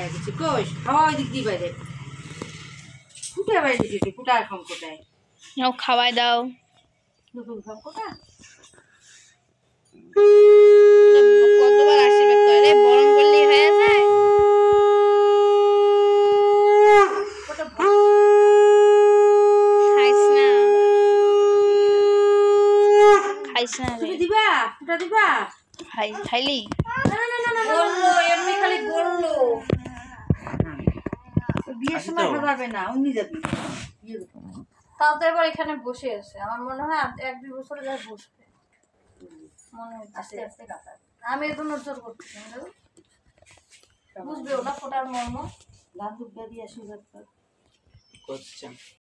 খাইয়া দিচ্ছি কোষ খাওয়া ওই দিক দিয়ে বাইরে ফুটে বাইরে দিচ্ছি ফুটা এখন কোটায় খাওয়াই দাও নতুন খাম কোটা কতবার আশীর্বাদ করে রে বরণ করলেই হয়ে যায় খাইছ না তুমি দিবা ফুটা দিবা খাইলি বললো এমনি খালি বললো বিয়ের সময় খাবে না অমনি যাবি তাও তো এবার এখানে বসে আছে আমার মনে হয় 1-2 বছরে যায় বসবে মনে হয় আস্তে আস্তে কাটা আমি এখন নজর করতেছি বুঝবে ওটা ফোটার মর্ম লাল দুধ দিয়ে শুরু করতে